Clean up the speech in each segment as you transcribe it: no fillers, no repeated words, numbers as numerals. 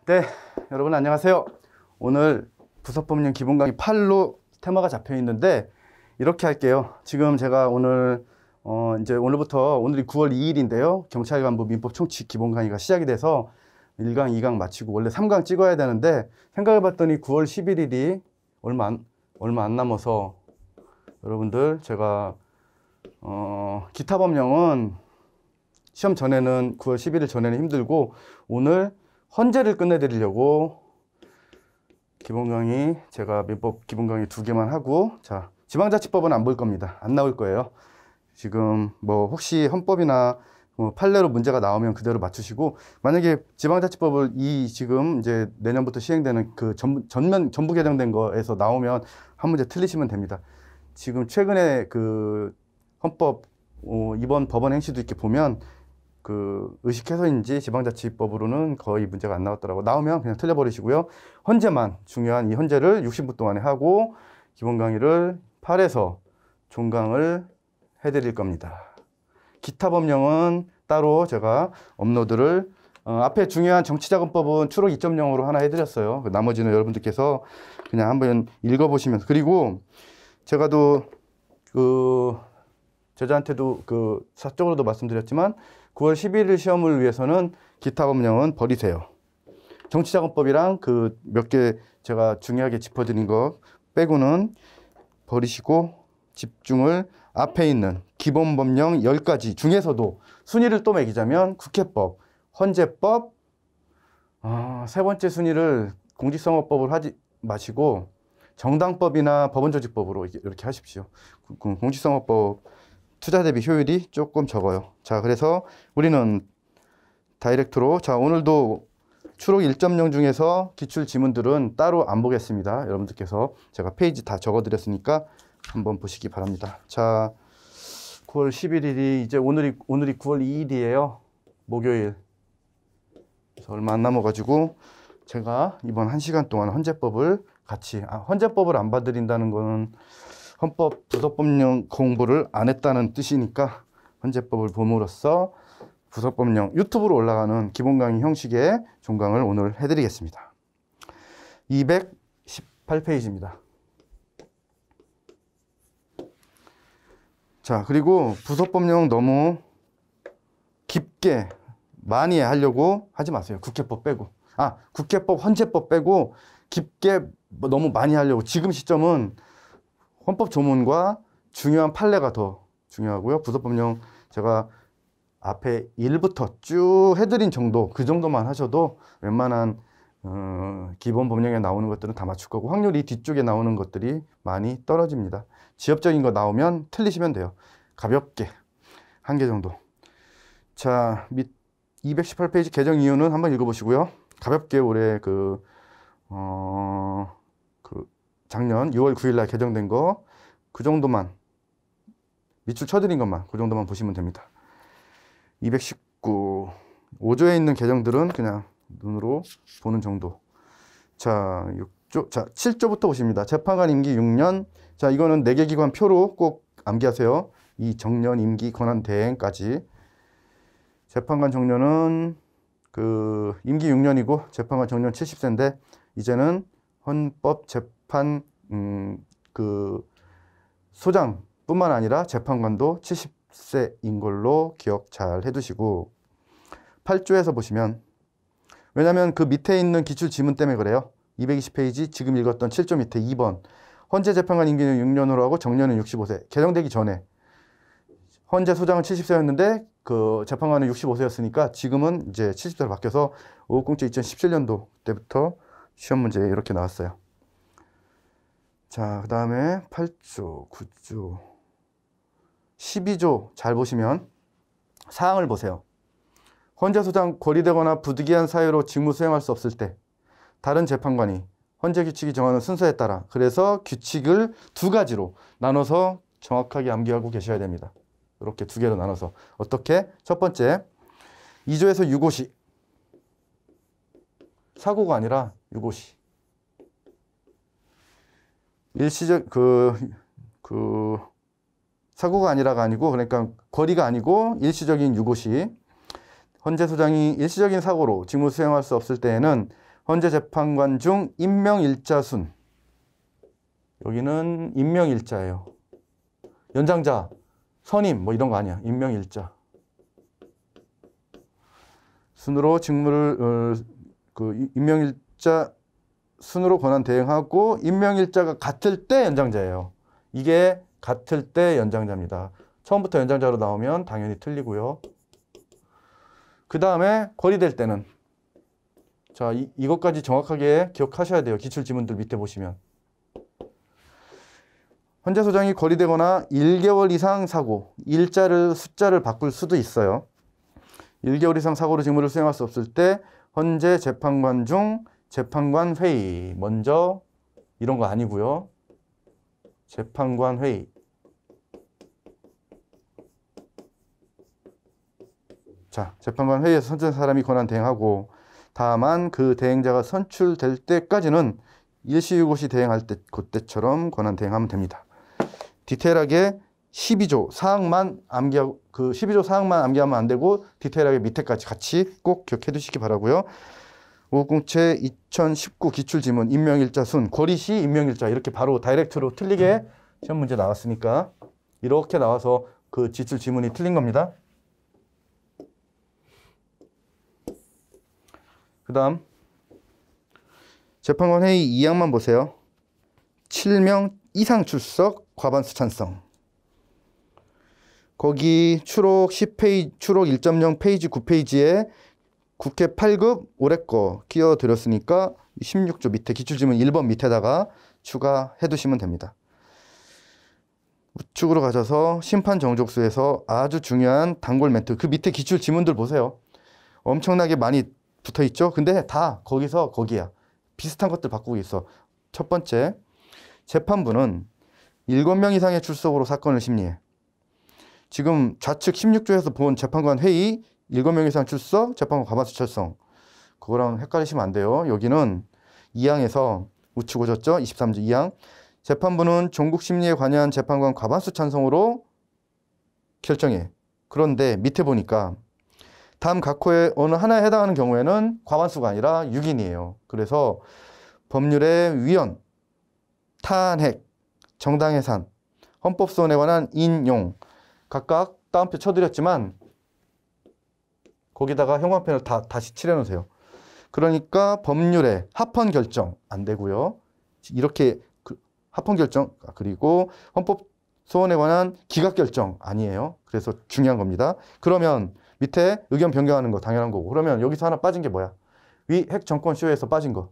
네, 여러분 안녕하세요. 오늘 부사법령 기본 강의 8로 테마가 잡혀 있는데 이렇게 할게요. 지금 제가 오늘 이제 오늘이 9월 2일인데요. 경찰간부 민법 총칙 기본 강의가 시작이 돼서 1강, 2강 마치고 원래 3강 찍어야 되는데 생각해 봤더니 9월 11일이 얼마 안 남아서 여러분들 제가 기타 법령은 시험 전에는 9월 11일 전에는 힘들고 오늘 헌재를 끝내드리려고 기본 강의 제가 민법 기본 강의 2개만 하고 자 지방자치법은 안 볼 겁니다. 안 나올 거예요. 지금 뭐 혹시 헌법이나 판례로 문제가 나오면 그대로 맞추시고 만약에 지방자치법을 지금 이제 내년부터 시행되는 그 전부 개정된 거에서 나오면 한 문제 틀리시면 됩니다. 지금 최근에 그 헌법 이번 법원 행시도 이렇게 보면 그 의식해서인지 지방자치법으로는 거의 문제가 안 나왔더라고. 나오면 그냥 틀려버리시고요. 헌재만 중요한 이 헌재를 60분 동안에 하고 기본 강의를 8에서 종강을 해드릴 겁니다. 기타 법령은 따로 제가 업로드를 앞에 중요한 정치자금법은 추록 2.0으로 하나 해드렸어요. 나머지는 여러분들께서 그냥 한번 읽어보시면서 그리고 제가 그 제자한테도 그 사적으로도 말씀드렸지만 9월 11일 시험을 위해서는 기타 법령은 버리세요. 정치자금법이랑 그 몇 개 제가 중요하게 짚어드린 거 빼고는 버리시고 집중을 앞에 있는 기본 법령 10가지 중에서도 순위를 또 매기자면 국회법, 헌재법, 세 번째 순위를 공직선거법을 하지 마시고 정당법이나 법원조직법으로 이렇게 하십시오. 공직선거법 투자 대비 효율이 조금 적어요. 자, 그래서 우리는 다이렉트로 자, 오늘도 추록 1.0 중에서 기출 지문들은 따로 안 보겠습니다. 여러분들께서 제가 페이지 다 적어 드렸으니까 한번 보시기 바랍니다. 자, 9월 11일이 이제 오늘이 9월 2일이에요. 목요일. 그래서 얼마 안 남아 가지고 제가 이번 1시간 동안 헌재법을 같이 헌재법을 안 봐드린다는 거는 헌법 부사법령 공부를 안 했다는 뜻이니까 헌재법을 봄으로써 부사법령 유튜브로 올라가는 기본 강의 형식의 종강을 오늘 해드리겠습니다. 218페이지입니다. 자, 그리고 부사법령 너무 깊게 많이 하려고 하지 마세요. 국회법 빼고. 국회법, 헌재법 빼고 깊게 너무 많이 하려고. 지금 시점은 헌법 조문과 중요한 판례가 더 중요하고요. 부사법령 제가 앞에 1부터 쭉 해드린 정도, 그 정도만 하셔도 웬만한 기본 법령에 나오는 것들은 다 맞출 거고 확률이 뒤쪽에 나오는 것들이 많이 떨어집니다. 지엽적인 거 나오면 틀리시면 돼요. 가볍게 한 개 정도. 자, 218페이지 개정 이유는 한번 읽어보시고요. 가볍게 올해 작년 6월 9일 날 개정된 거 그 정도만 밑줄 쳐드린 것만 그 정도만 보시면 됩니다. 219 5조에 있는 개정들은 그냥 눈으로 보는 정도. 자, 6조, 자 7조부터 보십니다. 재판관 임기 6년. 자, 이거는 4개 기관 표로 꼭 암기하세요. 이 정년 임기 권한 대행까지. 재판관 정년은 임기 6년이고 재판관 정년 70세인데 이제는 헌법 재판 소장뿐만 아니라 재판관도 70세인 걸로 기억 잘 해두시고 8조에서 보시면 왜냐하면 그 밑에 있는 기출 지문 때문에 그래요. 220페이지 지금 읽었던 7조 밑에 2번 헌재 재판관 임기는 6년으로 하고 정년은 65세 개정되기 전에 헌재 소장은 70세였는데 그 재판관은 65세였으니까 지금은 이제 70세로 바뀌어서 550제 2017년도 때부터 시험 문제 이렇게 나왔어요. 자, 그 다음에 8조, 9조, 12조 잘 보시면 사항을 보세요. 헌재소장 고리되거나 부득이한 사유로 직무 수행할 수 없을 때 다른 재판관이 헌재 규칙이 정하는 순서에 따라 그래서 규칙을 2가지로 나눠서 정확하게 암기하고 계셔야 됩니다. 이렇게 2개로 나눠서 어떻게? 첫 번째 2조에서 유고시 사고가 아니라 유고시 일시적 사고가 아니라가 아니고 그러니까 거리가 아니고 일시적인 유고시 헌재소장이 일시적인 사고로 직무 수행할 수 없을 때에는 헌재 재판관 중 임명일자 순. 여기는 임명일자예요. 연장자, 선임 뭐 이런 거 아니야. 임명일자. 순으로 직무를 임명일자 순으로 권한 대행하고 임명일자가 같을 때 연장자예요. 이게 같을 때 연장자입니다. 처음부터 연장자로 나오면 당연히 틀리고요. 그 다음에 거리될 때는 자, 이것까지 정확하게 기억하셔야 돼요. 기출지문들 밑에 보시면. 헌재소장이 거리되거나 1개월 이상 사고, 숫자를 바꿀 수도 있어요. 1개월 이상 사고로 직무를 수행할 수 없을 때 헌재 재판관 중 재판관 회의. 먼저 이런 거 아니고요. 재판관 회의. 자, 재판관 회의에서 선출된 사람이 권한 대행하고 다만 그 대행자가 선출될 때까지는 일시유고시 대행할 때 그때처럼 권한 대행하면 됩니다. 디테일하게 12조 사항만 암기하고 12조 사항만 암기하면 안 되고 디테일하게 밑에까지 같이 꼭 기억해 두시기 바라고요. 5공채 2019 기출지문 임명일자 순 거리시 임명일자 이렇게 바로 다이렉트로 틀리게 시험 문제 나왔으니까 이렇게 나와서 그 기출지문이 틀린 겁니다. 그 다음 재판관 회의 2항만 보세요. 7명 이상 출석 과반수 찬성. 거기 추록 10페이지, 추록 1.0 페이지 9페이지에 국회 8급 올해 거 끼워드렸으니까 16조 밑에 기출지문 1번 밑에다가 추가해 두시면 됩니다. 우측으로 가셔서 심판 정족수에서 아주 중요한 단골 멘트 그 밑에 기출지문들 보세요. 엄청나게 많이 붙어있죠? 근데 다 거기서 거기야. 비슷한 것들 바꾸고 있어. 첫 번째, 재판부는 7명 이상의 출석으로 사건을 심리해. 지금 좌측 16조에서 본 재판관 회의 7명 이상 출석, 재판관 과반수 찬성. 그거랑 헷갈리시면 안 돼요. 여기는 2항에서 우측 오셨죠? 23조 2항. 재판부는 종국 심리에 관여한 재판관 과반수 찬성으로 결정해. 그런데 밑에 보니까 다음 각호의 어느 하나에 해당하는 경우에는 과반수가 아니라 6인이에요. 그래서 법률의 위헌, 탄핵, 정당해산, 헌법소원에 관한 인용 각각 따옴표 쳐드렸지만 거기다가 형광펜을 다시 칠해놓으세요. 그러니까 법률의 합헌 결정 안 되고요. 이렇게 합헌 결정 그리고 헌법소원에 관한 기각 결정 아니에요. 그래서 중요한 겁니다. 그러면 밑에 의견 변경하는 거 당연한 거고 그러면 여기서 하나 빠진 게 뭐야? 위 핵 정권 쇼에서 빠진 거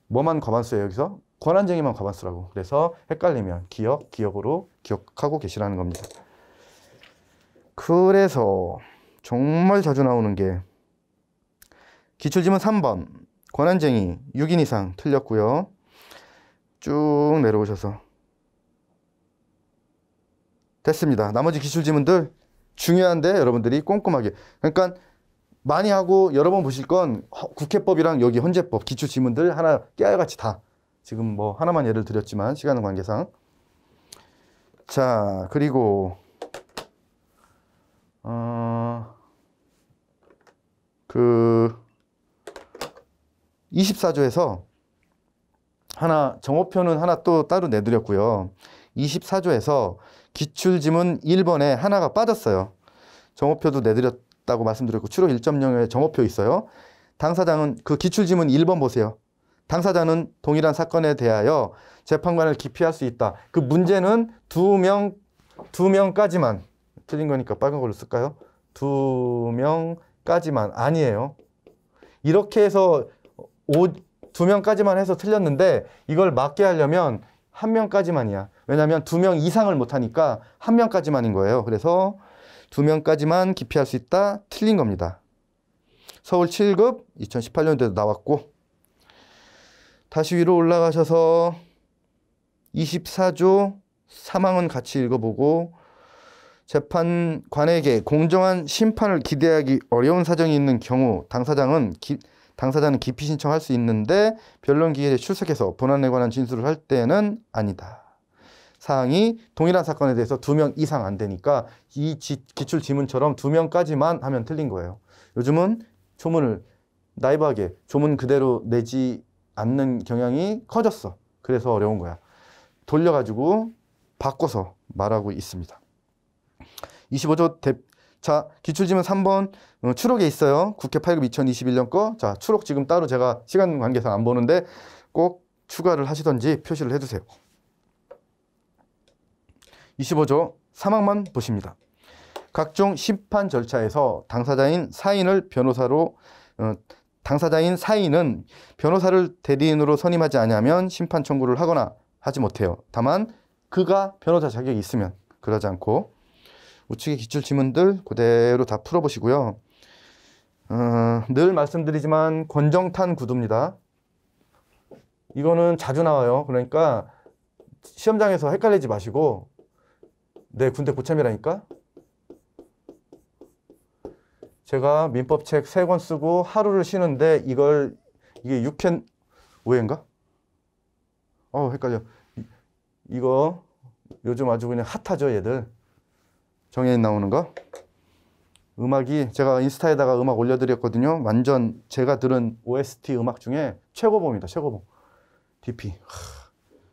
뭐만 과반수예요? 여기서 권한쟁의만 과반수라고. 그래서 헷갈리면 기억으로 기억하고 계시라는 겁니다. 그래서 정말 자주 나오는 게 기출지문 3번 권한쟁의 6인 이상 틀렸고요. 쭉 내려오셔서 됐습니다. 나머지 기출지문들 중요한데 여러분들이 꼼꼼하게 그러니까 많이 하고 여러 번 보실 건 국회법이랑 여기 헌재법 기출지문들 하나 깨알같이 다 지금 뭐 하나만 예를 드렸지만 시간 관계상 자 그리고 그 24조에서 하나 정오표는 하나 또 따로 내드렸고요. 24조에서 기출지문 1번에 하나가 빠졌어요. 정오표도 내드렸다고 말씀드렸고 추록 1.0에 정오표 있어요. 당사자는 그 기출지문 1번 보세요. 당사자는 동일한 사건에 대하여 재판관을 기피할 수 있다. 그 문제는 두 명까지만 틀린 거니까 빨간 걸로 쓸까요? 2명까지만 아니에요. 이렇게 해서 2명까지만 해서 틀렸는데 이걸 맞게 하려면 1명까지만이야. 왜냐하면 2명 이상을 못하니까 1명까지만인 거예요. 그래서 2명까지만 기피할 수 있다. 틀린 겁니다. 서울 7급 2018년도에도 나왔고 다시 위로 올라가셔서 24조 3항은 같이 읽어보고 재판관에게 공정한 심판을 기대하기 어려운 사정이 있는 경우 당사자는 기피 신청할 수 있는데 변론 기일에 출석해서 본안에 관한 진술을 할 때는 아니다. 사항이 동일한 사건에 대해서 2명 이상 안 되니까 이 기출 지문처럼 2명까지만 하면 틀린 거예요. 요즘은 조문을 나이브하게 조문 그대로 내지 않는 경향이 커졌어. 그래서 어려운 거야. 돌려가지고 바꿔서 말하고 있습니다. 25조 자, 기출지문 3번 추록에 있어요. 국회 8급 2021년 거. 자, 추록 지금 따로 제가 시간 관계상 안 보는데 꼭 추가를 하시던지 표시를 해두세요. 25조 3항만 보십니다. 각종 심판 절차에서 당사자인 사인은 변호사를 대리인으로 선임하지 아니하면 심판 청구를 하거나 하지 못해요. 다만 그가 변호사 자격이 있으면 그러지 않고 우측의 기출지문들 그대로 다 풀어보시고요. 늘 말씀드리지만 권정탄 구두입니다. 이거는 자주 나와요. 그러니까 시험장에서 헷갈리지 마시고 내 군대 고참이라니까. 제가 민법책 3권 쓰고 하루를 쉬는데 이게 6회 5회인가? 헷갈려. 이거 요즘 아주 그냥 핫하죠, 얘들. 정해인 나오는 거. 음악이 제가 인스타에다가 음악 올려드렸거든요. 완전 제가 들은 OST 음악 중에 최고봉입니다. 최고봉. DP.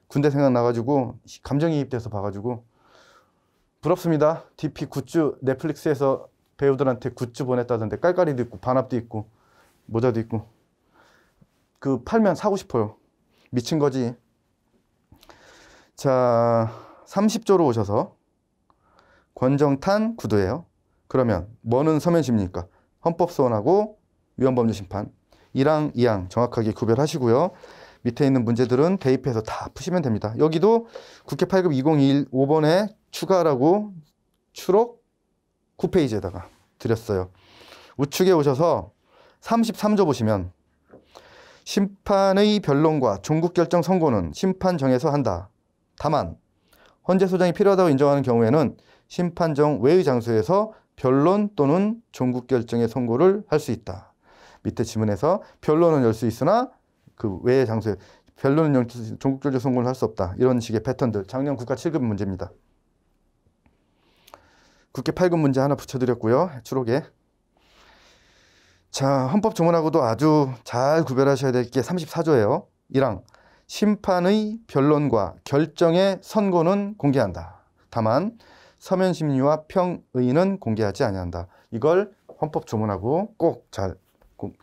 군대 생각나가지고 감정이입돼서 봐가지고 부럽습니다. DP 굿즈 넷플릭스에서 배우들한테 굿즈 보냈다던데 깔깔이도 있고 반합도 있고 모자도 있고 그 팔면 사고 싶어요. 미친 거지. 자, 30조로 오셔서 권정탄 구두예요. 그러면 뭐는 서면심입니까? 헌법소원하고 위헌법률심판 1항, 2항 정확하게 구별하시고요. 밑에 있는 문제들은 대입해서 다 푸시면 됩니다. 여기도 국회 8급 2021 5번에 추가라고 추록 9페이지에다가 드렸어요. 우측에 오셔서 33조 보시면 심판의 변론과 종국결정 선고는 심판정에서 한다. 다만 헌재 소장이 필요하다고 인정하는 경우에는 심판정 외의 장소에서 변론 또는 종국결정의 선고를 할 수 있다. 밑에 지문에서 변론은 열 수 있으나 그 외의 장소에 변론은 종국결정 선고를 할 수 없다. 이런 식의 패턴들. 작년 국가 7급 문제입니다. 국회 8급 문제 하나 붙여드렸고요. 추록에. 자, 헌법 조문하고도 아주 잘 구별하셔야 될 게 34조예요. 1항. 심판의 변론과 결정의 선고는 공개한다. 다만 서면 심리와 평의는 공개하지 아니한다. 이걸 헌법 조문하고 꼭 잘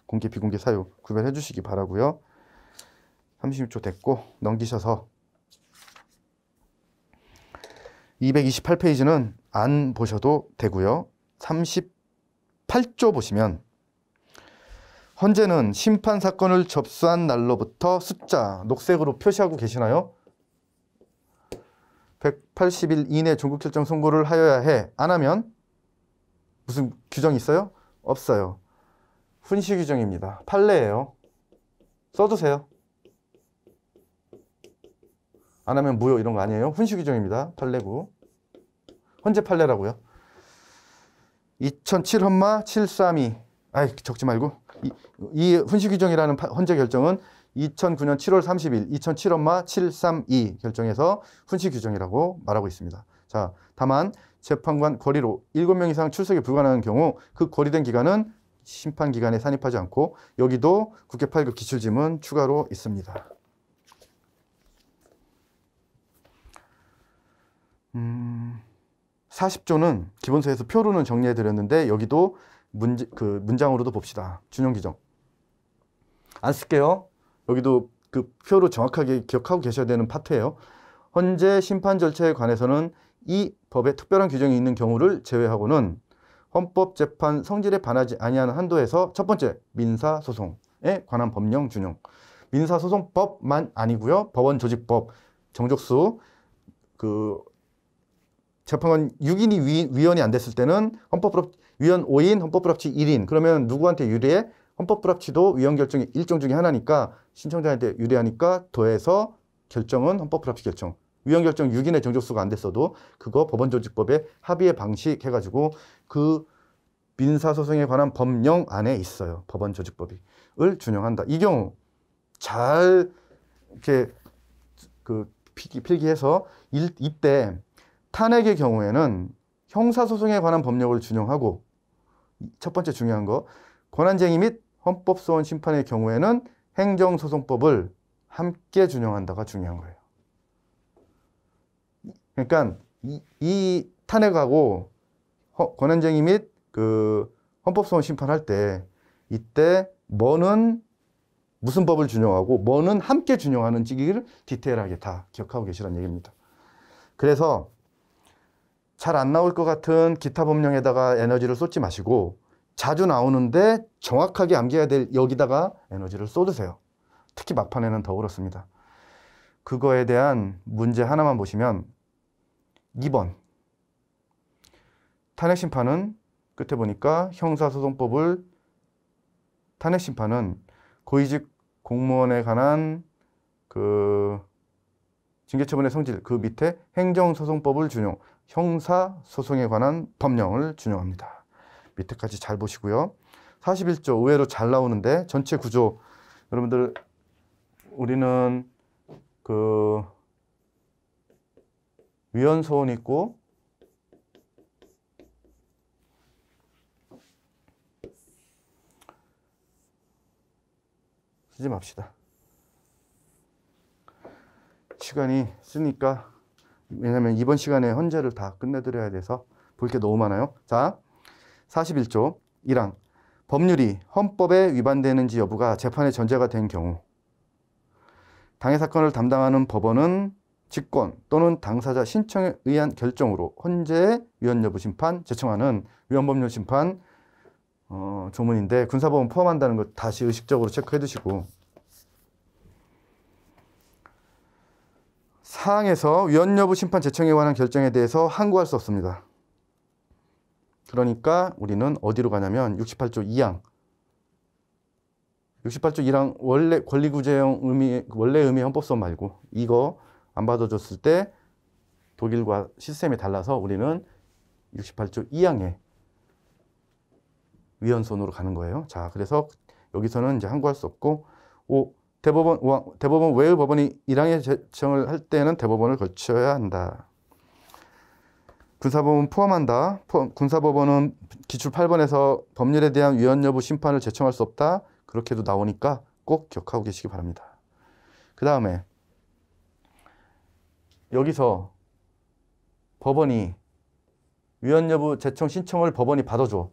공개 비공개 사유 구별해 주시기 바라고요. 36조 됐고 넘기셔서 228페이지는 안 보셔도 되고요. 38조 보시면 헌재는 심판 사건을 접수한 날로부터 숫자 녹색으로 표시하고 계시나요? 180일 이내 종국결정 선고를 하여야 해. 안 하면 무슨 규정이 있어요? 없어요. 훈시 규정입니다. 판례예요. 써두세요. 안 하면 무효 이런 거 아니에요. 훈시 규정입니다. 판례고. 헌재 판례라고요. 2007 헌마 732. 적지 말고. 이 훈시 규정이라는 헌재 결정은 2009년 7월 30일 2007 헌마 732 결정에서 훈시 규정이라고 말하고 있습니다. 자, 다만 재판관 거리로 7명 이상 출석이 불가능한 경우 그 거리된 기간은 심판 기간에 산입하지 않고 여기도 국회 8급 기출지문 추가로 있습니다. 40조는 기본서에서 표로는 정리해 드렸는데 여기도 문장으로도 봅시다. 준용 규정. 안 쓸게요. 여기도 그 표로 정확하게 기억하고 계셔야 되는 파트예요. 헌재 심판 절차에 관해서는 이 법에 특별한 규정이 있는 경우를 제외하고는 헌법재판 성질에 반하지 아니하는 한도에서 첫 번째, 민사소송에 관한 법령 준용. 민사소송법만 아니고요. 법원조직법, 정족수, 재판관 6인이 위원이 안 됐을 때는 위원 5인, 헌법불합치 1인. 그러면 누구한테 유리해? 헌법불합치도 위원 결정의 일종 중에 하나니까 신청자한테 유리하니까 더해서 결정은 헌법불합치 결정. 위원 결정 6인의 정족수가 안 됐어도 그거 법원조직법의 합의의 방식 해가지고 그 민사소송에 관한 법령 안에 있어요. 법원조직법을 준용한다. 이 경우 잘 이렇게 필기해서 이때 탄핵의 경우에는 형사소송에 관한 법령을 준용하고 첫 번째 중요한 거 권한쟁의 및 헌법소원 심판의 경우에는 행정소송법을 함께 준용한다가 중요한 거예요. 그러니까 이 탄핵하고 권한쟁의 및 그 헌법소원 심판할 때 이때 뭐는 무슨 법을 준용하고 뭐는 함께 준용하는지를 디테일하게 다 기억하고 계시라는 얘기입니다. 그래서 잘 안 나올 것 같은 기타 법령에다가 에너지를 쏟지 마시고 자주 나오는데 정확하게 암기해야 될 여기다가 에너지를 쏟으세요. 특히 막판에는 더 그렇습니다. 그거에 대한 문제 하나만 보시면 2번 탄핵심판은 끝에 보니까 형사소송법을 탄핵심판은 고위직 공무원에 관한 그 징계처분의 성질 그 밑에 행정소송법을 준용 형사소송에 관한 법령을 준용합니다. 밑에까지 잘 보시고요. 41조 의외로 잘 나오는데 전체 구조 여러분들 우리는 그 위헌소원이 있고 쓰지 맙시다. 시간이 쓰니까 왜냐면 이번 시간에 헌재를 다 끝내드려야 돼서 볼 게 너무 많아요. 자, 41조 1항 법률이 헌법에 위반되는지 여부가 재판의 전제가 된 경우 당해 사건을 담당하는 법원은 직권 또는 당사자 신청에 의한 결정으로 헌재의 위헌 여부 심판 제청하는 위헌법률 심판 조문인데 군사법원 포함한다는 것 다시 의식적으로 체크해 두시고 사항에서 위헌 여부 심판 제청에 관한 결정에 대해서 항고할 수 없습니다. 그러니까 우리는 어디로 가냐면 68조 2항 68조 1항 원래 권리구제형 의미 원래 의미 헌법소원 말고 이거 안 받아줬을 때 독일과 시스템이 달라서 우리는 68조 2항에 위헌소원으로 가는 거예요. 자, 그래서 여기서는 이제 항고할 수 없고 대법원 외의 법원이 1항에 제청을 할 때는 대법원을 거쳐야 한다. 군사법원 포함한다. 군사법원은 기출 8번에서 법률에 대한 위헌 여부 심판을 제청할 수 없다. 그렇게도 나오니까 꼭 기억하고 계시기 바랍니다. 그 다음에 여기서 법원이 위헌 여부 제청 신청을 법원이 받아줘.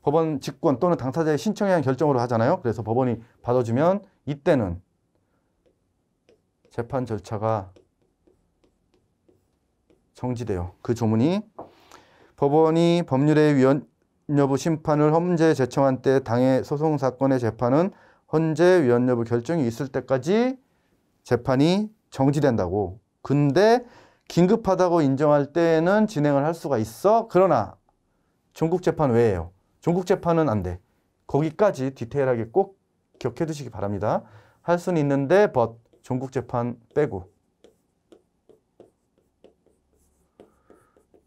법원 직권 또는 당사자의 신청에 의한 결정으로 하잖아요. 그래서 법원이 받아주면 이때는 재판 절차가 정지돼요. 그 조문이 법원이 법률의 위헌 여부 심판을 헌재에 제청한 때 당해 소송 사건의 재판은 헌재 위헌 여부 결정이 있을 때까지 재판이 정지된다고. 근데 긴급하다고 인정할 때는 진행을 할 수가 있어. 그러나 종국재판 외에요. 종국재판은 안 돼. 거기까지 디테일하게 꼭 기억해 두시기 바랍니다. 할 수는 있는데 종국재판 빼고.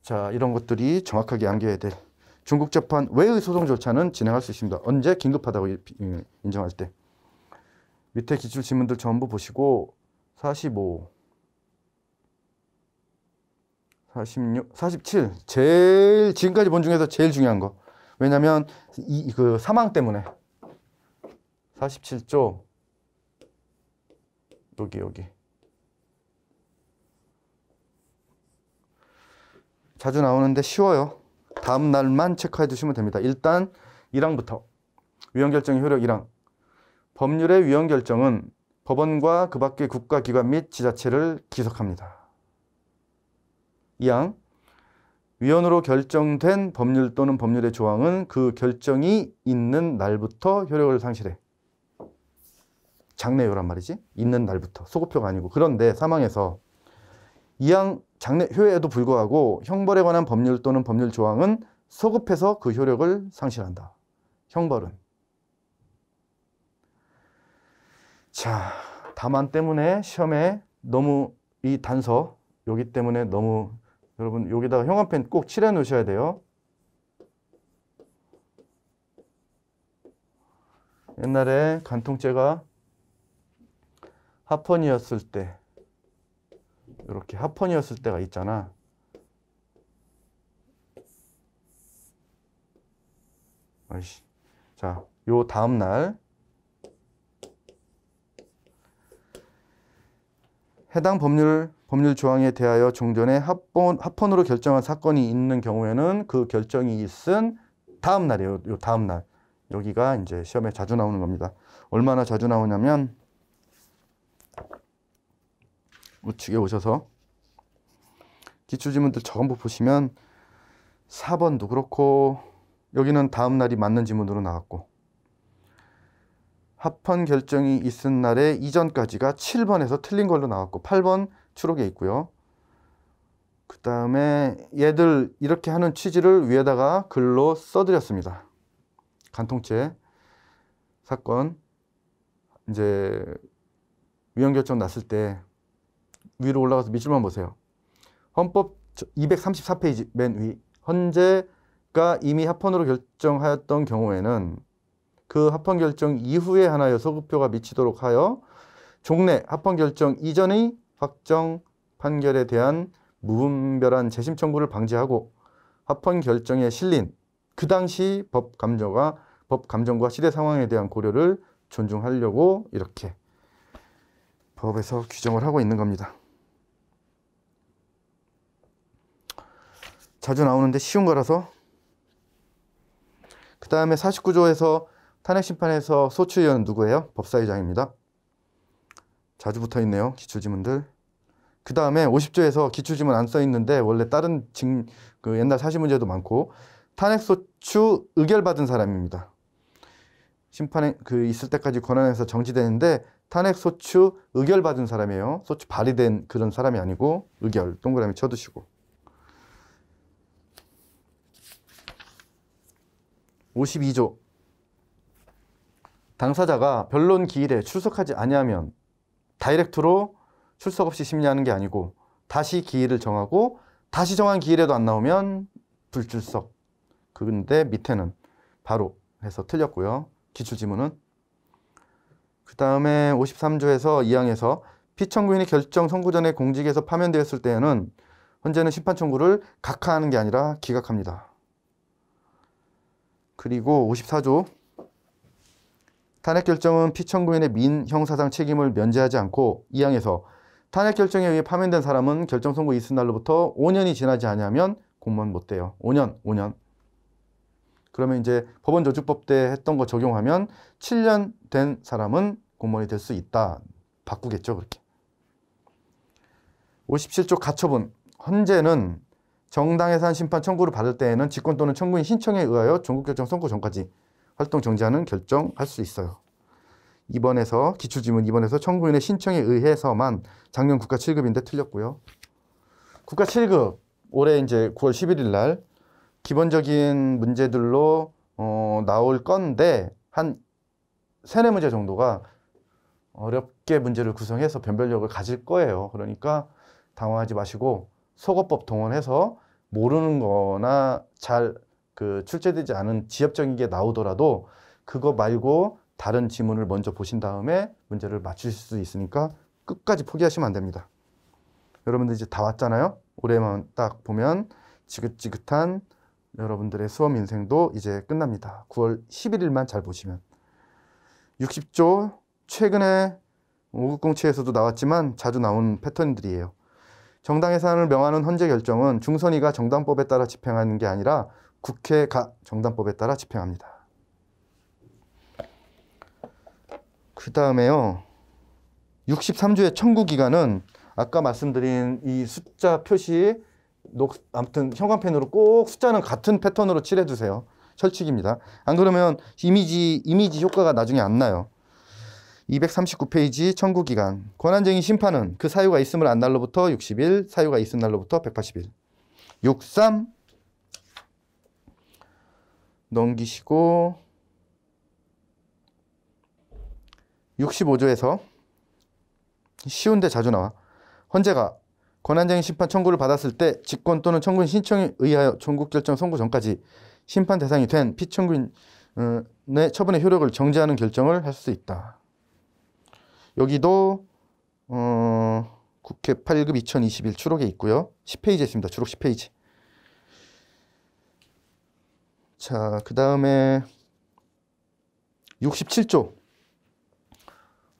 자, 이런 것들이 정확하게 암기해야 될. 종국재판 외의 소송 절차는 진행할 수 있습니다. 언제? 긴급하다고 인정할 때. 밑에 기출 지문들 전부 보시고 45, 46, 47 제일 지금까지 본 중에서 제일 중요한 거. 왜냐면 그 사망 때문에 47조 여기 자주 나오는데 쉬워요. 다음 날만 체크해 두시면 됩니다. 일단 1항부터 위헌결정의 효력 1항 법률의 위헌결정은 법원과 그 밖의 국가기관 및 지자체를 기속합니다. 2항 위헌으로 결정된 법률 또는 법률의 조항은 그 결정이 있는 날부터 효력을 상실해. 장래효란 말이지. 있는 날부터. 소급효가 아니고. 그런데 사망에서 2항 장래효에도 불구하고 형벌에 관한 법률 또는 법률 조항은 소급해서 그 효력을 상실한다. 형벌은. 자, 다만 때문에 시험에 너무 이 단서 여기 때문에 너무 여러분 여기다가 형광펜 꼭 칠해 놓으셔야 돼요. 옛날에 간통죄가 합헌이었을 때 이렇게 합헌이었을 때가 있잖아. 아이씨, 자, 요 다음 날 해당 법률 조항에 대하여 종전에 합헌으로 결정한 사건이 있는 경우에는 그 결정이 있은 다음 날이에요. 요 다음 날. 여기가 이제 시험에 자주 나오는 겁니다. 얼마나 자주 나오냐면 우측에 오셔서 기출지문들 전부 보시면 4번도 그렇고 여기는 다음 날이 맞는 지문으로 나왔고 합헌 결정이 있은 날에 이전까지가 7번에서 틀린 걸로 나왔고 8번 추록에 있고요. 그 다음에 얘들 이렇게 하는 취지를 위에다가 글로 써드렸습니다. 간통죄 사건 이제 위헌결정 났을 때 위로 올라가서 밑줄만 보세요. 헌법 234페이지 맨 위. 헌재가 이미 합헌으로 결정하였던 경우에는 그 합헌 결정 이후에 하나여 소급표가 미치도록 하여 종래 합헌 결정 이전의 확정 판결에 대한 무분별한 재심 청구를 방지하고 합헌 결정에 실린 그 당시 법 감정과 시대 상황에 대한 고려를 존중하려고 이렇게 법에서 규정을 하고 있는 겁니다. 자주 나오는데 쉬운 거라서. 그 다음에 49조에서 탄핵심판에서 소추위원은 누구예요? 법사위장입니다. 자주 붙어있네요. 기출지문들. 그 다음에 50조에서 기출지문 안 써있는데 원래 다른 그 옛날 사시문제도 많고 탄핵소추 의결받은 사람입니다. 심판에 있을 때까지 권한에서 정지되는데 탄핵소추 의결받은 사람이에요. 소추 발의된 그런 사람이 아니고 의결 동그라미 쳐두시고. 52조 당사자가 변론 기일에 출석하지 아니하면 다이렉트로 출석 없이 심리하는 게 아니고 다시 기일을 정하고 다시 정한 기일에도 안 나오면 불출석. 근데 밑에는 바로 해서 틀렸고요. 기출지문은. 그 다음에 53조에서 2항에서 피청구인이 결정 선고 전에 공직에서 파면되었을 때에는 헌재는 심판 청구를 각하하는 게 아니라 기각합니다. 그리고 54조 탄핵 결정은 피청구인의 민, 형사상 책임을 면제하지 않고 2항에서 탄핵 결정에 의해 파면된 사람은 결정 선고 있은 날로부터 5년이 지나지 아니하면 공무원 못 돼요. 5년. 그러면 이제 법원저주법 때 했던 거 적용하면 7년 된 사람은 공무원이 될 수 있다. 바꾸겠죠, 그렇게. 57조 가처분. 헌재는 정당해산 심판 청구를 받을 때에는 직권 또는 청구인 신청에 의하여 종국결정 선고 전까지 활동 정지하는 결정할 수 있어요. 2번에서 기출지문 2번에서 청구인의 신청에 의해서만 작년 국가 7급인데 틀렸고요. 국가 7급 올해 이제 9월 11일 날 기본적인 문제들로 나올 건데 한 3-4문제 정도가 어렵게 문제를 구성해서 변별력을 가질 거예요. 그러니까 당황하지 마시고 소거법 동원해서 모르는 거나 잘 출제되지 않은 지엽적인 게 나오더라도 그거 말고 다른 지문을 먼저 보신 다음에 문제를 맞추실 수 있으니까 끝까지 포기하시면 안 됩니다. 여러분들 이제 다 왔잖아요. 올해만 딱 보면 지긋지긋한 여러분들의 수험 인생도 이제 끝납니다. 9월 11일만 잘 보시면. 60조 최근에 590치에서도 나왔지만 자주 나온 패턴들이에요. 정당해산을 명하는 헌재 결정은 중선위가 정당법에 따라 집행하는 게 아니라 국회가 정당법에 따라 집행합니다. 그 다음에요. 63조의 청구기간은 아까 말씀드린 이 숫자 표시 아무튼 형광펜으로 꼭 숫자는 같은 패턴으로 칠해두세요. 철칙입니다. 안 그러면 이미지 효과가 나중에 안 나요. 239페이지 청구기간. 권한쟁의 심판은 그 사유가 있음을 안 날로부터 60일, 사유가 있은 날로부터 180일. 63 넘기시고 65조에서 쉬운데 자주 나와. 헌재가 권한쟁의 심판 청구를 받았을 때 직권 또는 청구인 신청에 의하여 종국결정 선고 전까지 심판 대상이 된 피청구인의 처분의 효력을 정지하는 결정을 할 수 있다. 여기도 국회 8급 2021 추록에 있고요. 10페이지에 있습니다. 추록 10페이지. 자, 그 다음에 67조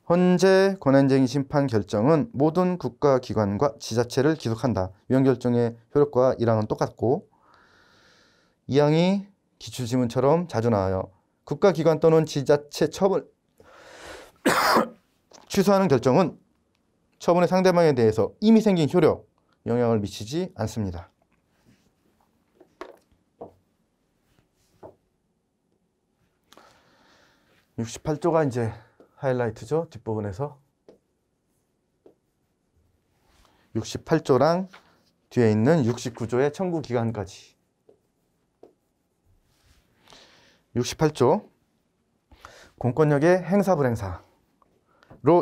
헌재 권한쟁의 심판 결정은 모든 국가기관과 지자체를 기속한다. 위헌 결정의 효력과 1항은 똑같고 2항이 기출지문처럼 자주 나와요. 국가기관 또는 지자체 처분 취소하는 결정은 처분의 상대방에 대해서 이미 생긴 효력, 영향을 미치지 않습니다. (68조가) 이제 하이라이트죠. 뒷부분에서 68조랑 뒤에 있는 69조의 청구기간까지. 68조 공권력의 행사 불행사로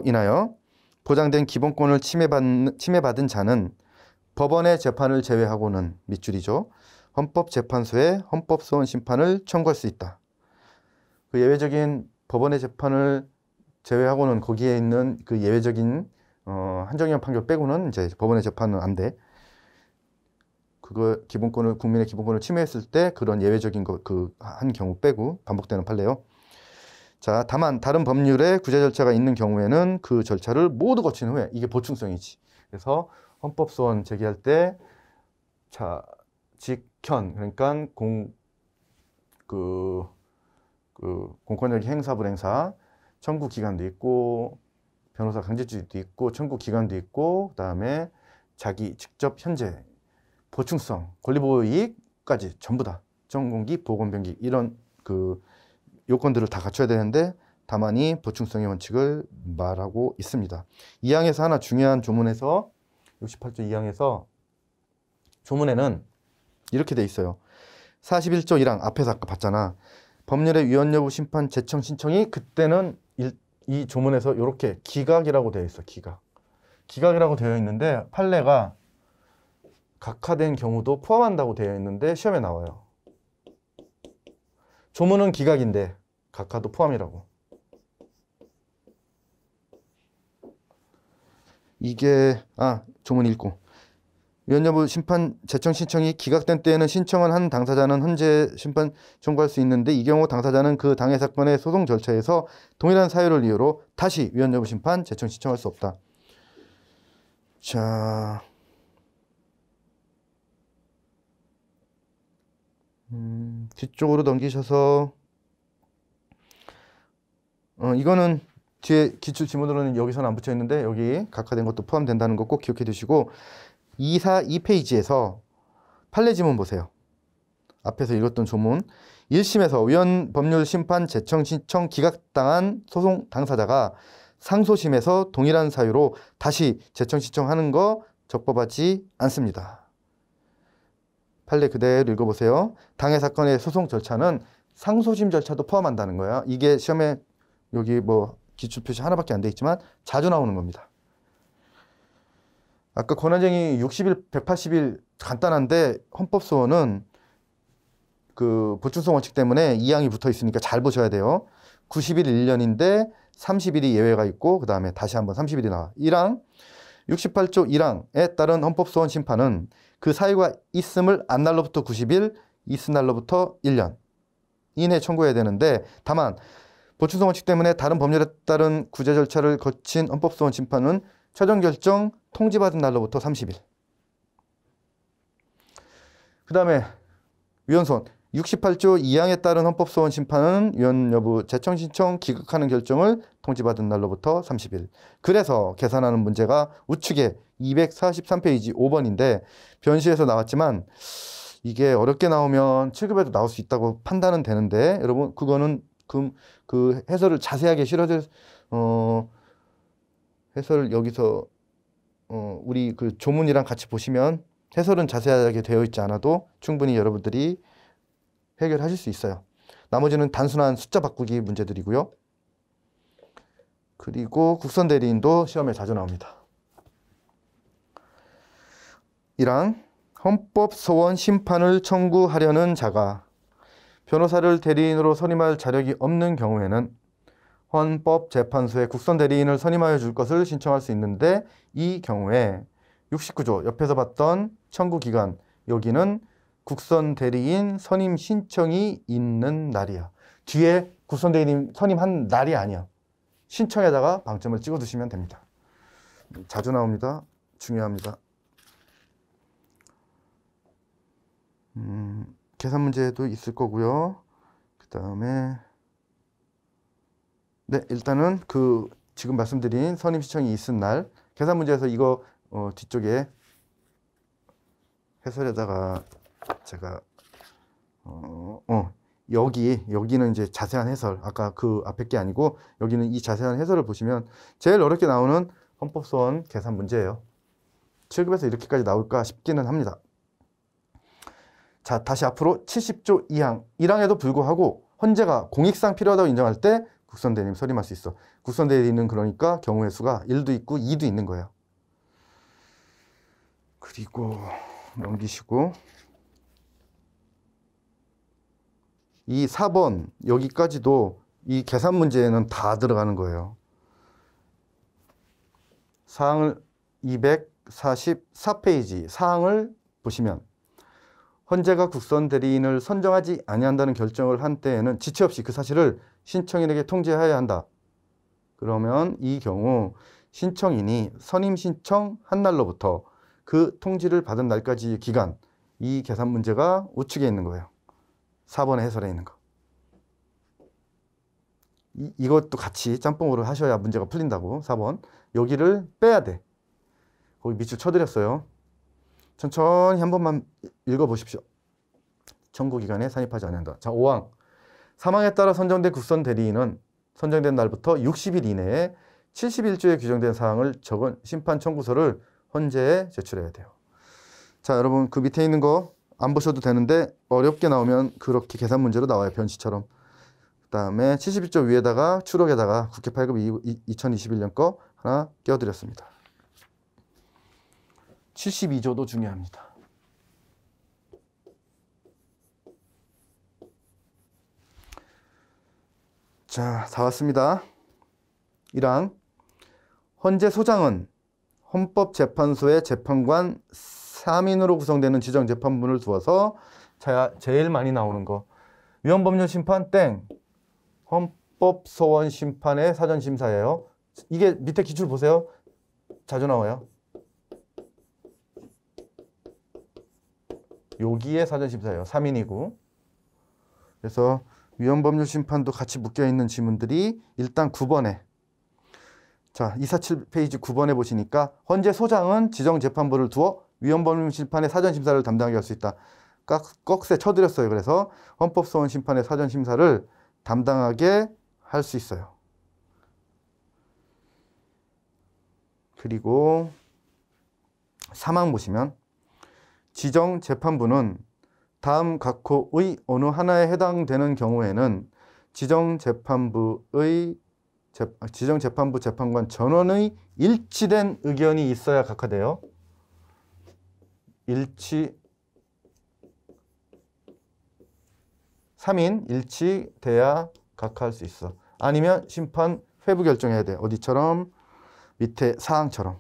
인하여 보장된 기본권을 침해받은 자는 법원의 재판을 제외하고는 밑줄이죠. 헌법재판소에 헌법소원 심판을 청구할 수 있다. 그 예외적인 법원의 재판을 제외하고는 거기에 있는 그 예외적인 한정형 판결 빼고는 이제 법원의 재판은 안 돼. 그거 기본권을 국민의 기본권을 침해했을 때 그런 예외적인 거 그 한 경우 빼고 반복되는 판례요. 자, 다만 다른 법률의 구제 절차가 있는 경우에는 그 절차를 모두 거친 후에 이게 보충성이지. 그래서 헌법소원 제기할 때 자, 직현 그러니까 공권력의 행사 불행사 청구 기간도 있고 변호사 강제주의도 있고 청구 기간도 있고 그다음에 자기 직접 현재 보충성 권리보호 이익까지 전부 다 정공기 보건병기 이런 그 요건들을 다 갖춰야 되는데 다만이 보충성의 원칙을 말하고 있습니다. 2항에서 하나 중요한 조문에서 68조 2항에서 조문에는 이렇게 돼 있어요. 41조 1항 앞에서 아까 봤잖아. 법률의 위헌 여부 심판 제청 신청이 그때는 이 조문에서 이렇게 기각이라고 되어 있어. 기각이라고 되어 있는데 판례가 각하된 경우도 포함한다고 되어 있는데 시험에 나와요. 조문은 기각인데 각하도 포함이라고. 이게 조문 읽고 위헌 여부 심판 제청 신청이 기각된 때에는 신청을 한 당사자는 헌재 심판 청구할 수 있는데 이 경우 당사자는 그 당해 사건의 소송 절차에서 동일한 사유를 이유로 다시 위헌 여부 심판 제청 신청할 수 없다. 자, 뒤쪽으로 넘기셔서 이거는 뒤에 기출 지문으로는 여기서는 안 붙여 있는데 여기 각하된 것도 포함된다는 거 꼭 기억해 두시고 242페이지에서 판례 지문 보세요. 앞에서 읽었던 조문. 1심에서 위헌 법률 심판 제청 신청 기각당한 소송 당사자가 상소심에서 동일한 사유로 다시 제청 신청하는 거 적법하지 않습니다. 판례 그대로 읽어보세요. 당해 사건의 소송 절차는 상소심 절차도 포함한다는 거야. 이게 시험에 여기 뭐 기출 표시 하나밖에 안 돼 있지만 자주 나오는 겁니다. 아까 권한쟁의 60일, 180일 간단한데 헌법소원은 그 보충성 원칙 때문에 2항이 붙어 있으니까 잘 보셔야 돼요. 90일 1년인데 30일이 예외가 있고 그 다음에 다시 한번 30일이 나와. 1항 68조 1항에 따른 헌법소원 심판은 그 사유가 있음을 안 날로부터 90일, 있은 날로부터 1년 이내에 청구해야 되는데 다만 보충성 원칙 때문에 다른 법률에 따른 구제 절차를 거친 헌법소원 심판은 최종 결정 통지받은 날로부터 30일. 그 다음에 위헌소원 68조 2항에 따른 헌법소원 심판은 위헌 여부 제청 신청 기각하는 결정을 통지받은 날로부터 30일. 그래서 계산하는 문제가 우측에 243페이지 5번인데 변시에서 나왔지만 이게 어렵게 나오면 7급에도 나올 수 있다고 판단은 되는데 여러분 그거는 그 해설을 자세하게 실어줄 해설을 여기서 우리 그 조문이랑 같이 보시면 해설은 자세하게 되어 있지 않아도 충분히 여러분들이 해결하실 수 있어요. 나머지는 단순한 숫자 바꾸기 문제들이고요. 그리고 국선 대리인도 시험에 자주 나옵니다. 1항 헌법소원 심판을 청구하려는 자가 변호사를 대리인으로 선임할 자력이 없는 경우에는 헌법재판소에 국선 대리인을 선임하여 줄 것을 신청할 수 있는데 이 경우에 69조 옆에서 봤던 청구기간 여기는 국선 대리인 선임 신청이 있는 날이야. 뒤에 국선대리님 선임한 날이 아니야. 신청에다가 방점을 찍어 두시면 됩니다. 자주 나옵니다. 중요합니다. 계산 문제도 있을 거고요. 그 다음에 네, 일단은 그 지금 말씀드린 선임 신청이 있은 날 계산 문제에서 이거 뒤쪽에 해설에다가 제가 여기는 이제 자세한 해설, 아까 그 앞에 게 아니고 여기는 이 자세한 해설을 보시면 제일 어렵게 나오는 헌법소원 계산 문제예요. 7급에서 이렇게까지 나올까 싶기는 합니다. 자, 다시 앞으로 70조 2항 1항에도 불구하고 헌재가 공익상 필요하다고 인정할 때 국선대리님 선임할 수 있어. 국선대리는 그러니까 경우의 수가 1도 있고 2도 있는 거예요. 그리고 넘기시고 이 4번 여기까지도 이 계산 문제에는 다 들어가는 거예요. 사항을 244페이지 사항을 보시면 헌재가 국선대리인을 선정하지 아니한다는 결정을 한 때에는 지체 없이 그 사실을 신청인에게 통지해야 한다. 그러면 이 경우 신청인이 선임 신청한 날로부터 그 통지를 받은 날까지의 기간, 이 계산 문제가 우측에 있는 거예요. 4번의 해설에 있는 거. 이것도 같이 짬뽕으로 하셔야 문제가 풀린다고. 4번. 여기를 빼야 돼. 거기 밑줄 쳐드렸어요. 천천히 한 번만 읽어보십시오. 청구기간에 산입하지 않는다. 자, 5항. 사망에 따라 선정된 국선대리인은 선정된 날부터 60일 이내에 71조에 규정된 사항을 적은 심판 청구서를 헌재에 제출해야 돼요. 자, 여러분 그 밑에 있는 거 안 보셔도 되는데 어렵게 나오면 그렇게 계산 문제로 나와요. 변시처럼. 그 다음에 71조 위에다가 추록에다가 국회 8급 2021년 거 하나 껴드렸습니다. 72조도 중요합니다. 자, 다 왔습니다. 1항. 헌재 소장은 헌법재판소의 재판관 3인으로 구성되는 지정재판부를 두어서 자, 제일 많이 나오는 거 위헌법률심판 땡 헌법소원 심판의 사전심사예요. 이게 밑에 기출 보세요. 자주 나와요. 여기에 사전심사예요. 3인이고. 그래서 위헌법률심판도 같이 묶여있는 지문들이 일단 9번에 자, 247페이지 9번에 보시니까 헌재 소장은 지정재판부를 두어 위헌법률심판의 사전심사를 담당하게 할 수 있다. 꺽쇠 쳐드렸어요. 그래서 헌법소원 심판의 사전심사를 담당하게 할 수 있어요. 그리고 3항 보시면 지정재판부는 다음 각호의 어느 하나에 해당되는 경우에는 지정재판부 재판관 전원의 일치된 의견이 있어야 각하돼요. 3인 일치돼야 각하할 수 있어. 아니면 심판 회부 결정해야 돼. 어디처럼? 밑에 사항처럼.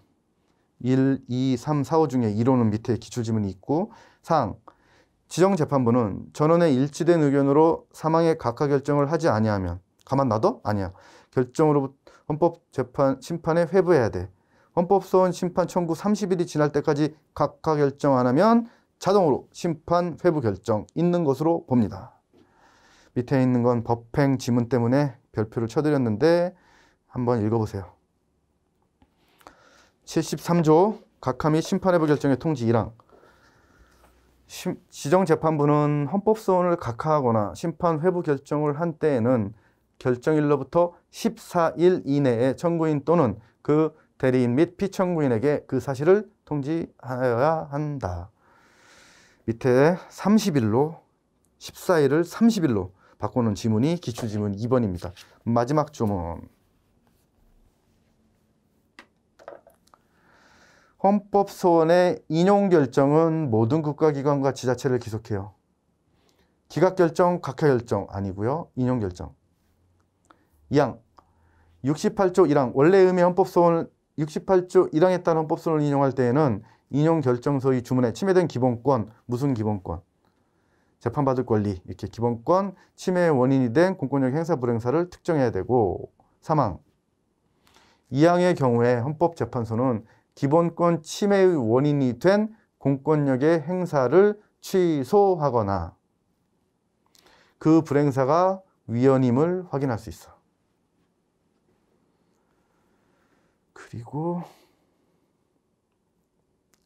1, 2, 3, 4, 5 중에 1호는 밑에 기출지문이 있고 사항. 지정재판부는 전원의 일치된 의견으로 사망의 각하 결정을 하지 아니하면 가만 놔둬? 아니야. 결정으로 심판에 회부해야 돼. 헌법소원 심판 청구 30일이 지날 때까지 각하 결정 안 하면 자동으로 심판 회부 결정 있는 것으로 봅니다. 밑에 있는 건 법행 지문 때문에 별표를 쳐드렸는데 한번 읽어보세요. 73조 각하 및 심판 회부 결정의 통지 1항. 지정재판부는 헌법소원을 각하하거나 심판 회부 결정을 한 때에는 결정일로부터 14일 이내에 청구인 또는 그 대리인 및 피청구인에게 그 사실을 통지하여야 한다. 밑에 30일로 14일을 30일로 바꾸는 지문이 기출지문 2번입니다. 마지막 조문. 헌법소원의 인용결정은 모든 국가기관과 지자체를 기속해요. 기각결정, 각하결정 아니고요. 인용결정. 2항 68조 1항 원래 의미의 헌법소원을 68조 1항에 따른 헌법소원을 인용할 때에는 인용결정서의 주문에 침해된 기본권, 무슨 기본권? 재판받을 권리, 이렇게 기본권 침해의 원인이 된 공권력 행사 불행사를 특정해야 되고, 사망. 이항의 경우에 헌법재판소는 기본권 침해의 원인이 된 공권력의 행사를 취소하거나 그 불행사가 위헌임을 확인할 수 있어. 그리고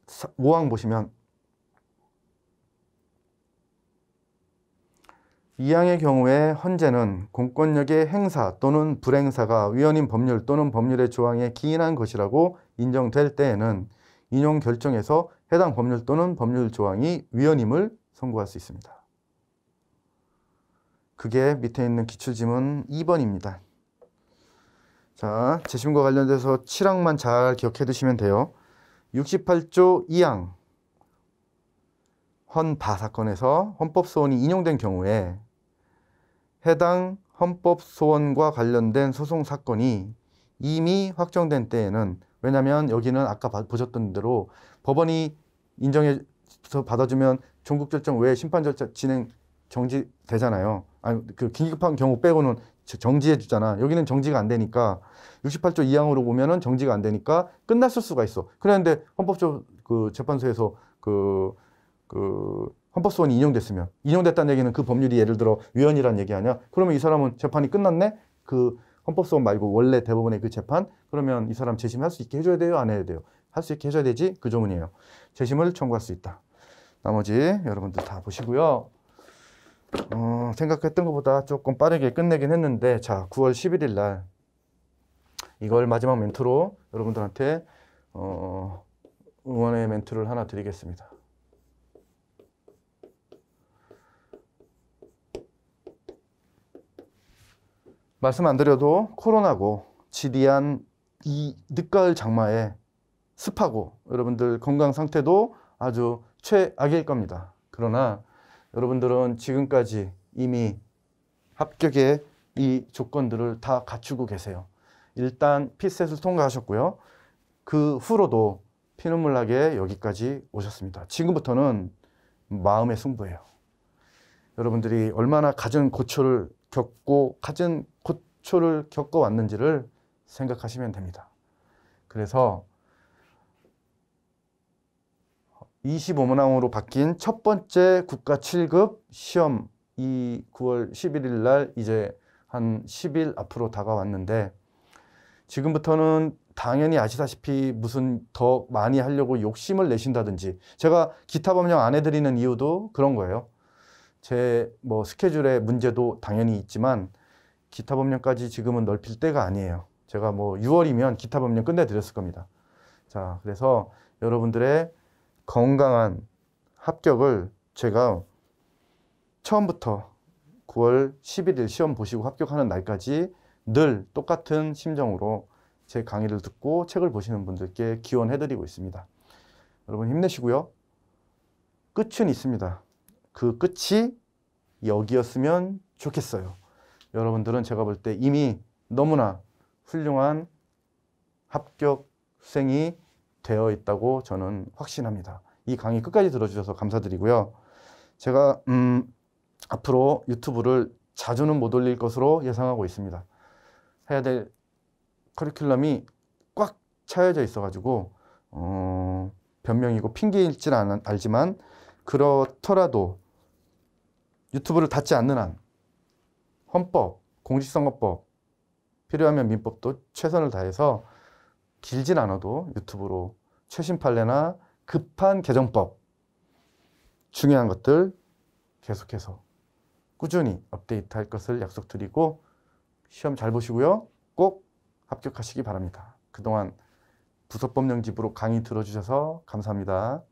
5항 보시면 이항의 경우에 헌재는 공권력의 행사 또는 불행사가 위헌인 법률 또는 법률의 조항에 기인한 것이라고 인정될 때에는 인용 결정에서 해당 법률 또는 법률 조항이 위헌임을 선고할 수 있습니다. 그게 밑에 있는 기출지문 2번입니다. 자, 재심과 관련돼서 7항만 잘 기억해 두시면 돼요. 68조 2항 헌바 사건에서 헌법소원이 인용된 경우에 해당 헌법소원과 관련된 소송 사건이 이미 확정된 때에는, 왜냐하면 여기는 아까 보셨던 대로 법원이 인정해서 받아주면 종국결정 외에 심판 절차 진행 정지되잖아요. 아니, 그 긴급한 경우 빼고는 정지해 주잖아. 여기는 정지가 안 되니까 68조 2항으로 보면은 정지가 안 되니까 끝났을 수가 있어. 그런데 헌법적 그 재판소에서 헌법소원이 인용됐다는 얘기는 그 법률이 예를 들어 위헌이라는 얘기 아니야? 그러면 이 사람은 재판이 끝났네? 그 헌법소원 말고 원래 대법원의 그 재판? 그러면 이 사람 재심할 수 있게 해줘야 돼요? 안 해야 돼요? 할 수 있게 해줘야 되지? 그 조문이에요. 재심을 청구할 수 있다. 나머지 여러분들 다 보시고요. 생각했던 것보다 조금 빠르게 끝내긴 했는데, 자, 9월 11일 날 이걸 마지막 멘트로 여러분들한테 응원의 멘트를 하나 드리겠습니다. 말씀 안 드려도 코로나고 지리한 이 늦가을 장마에 습하고 여러분들 건강 상태도 아주 최악일 겁니다. 그러나 여러분들은 지금까지 이미 합격의 이 조건들을 다 갖추고 계세요. 일단 피셋을 통과하셨고요. 그 후로도 피눈물 나게 여기까지 오셨습니다. 지금부터는 마음의 승부예요. 여러분들이 얼마나 갖은 고초를 겪어왔는지를 생각하시면 됩니다. 그래서 25문항으로 바뀐 첫 번째 국가 7급 시험, 이 9월 11일 날 이제 한 10일 앞으로 다가왔는데, 지금부터는 당연히 아시다시피 무슨 더 많이 하려고 욕심을 내신다든지, 제가 기타 법령 안 해드리는 이유도 그런 거예요. 제 스케줄에 문제도 당연히 있지만 기타 법령까지 지금은 넓힐 때가 아니에요. 제가 6월이면 기타 법령 끝내드렸을 겁니다. 자, 그래서 여러분들의 건강한 합격을 제가 처음부터 9월 11일 시험 보시고 합격하는 날까지 늘 똑같은 심정으로 제 강의를 듣고 책을 보시는 분들께 기원해드리고 있습니다. 여러분 힘내시고요. 끝은 있습니다. 그 끝이 여기였으면 좋겠어요. 여러분들은 제가 볼 때 이미 너무나 훌륭한 합격생이 되어 있다고 저는 확신합니다. 이 강의 끝까지 들어주셔서 감사드리고요. 제가 앞으로 유튜브를 자주는 못 올릴 것으로 예상하고 있습니다. 해야 될 커리큘럼이 꽉 차여져 있어가지고 변명이고 핑계일지는 알지만, 그렇더라도 유튜브를 닫지 않는 한 헌법, 공직선거법, 필요하면 민법도 최선을 다해서 길진 않아도 유튜브로 최신 판례나 급한 개정법, 중요한 것들 계속해서 꾸준히 업데이트할 것을 약속드리고, 시험 잘 보시고요. 꼭 합격하시기 바랍니다. 그동안 부서법령집으로 강의 들어주셔서 감사합니다.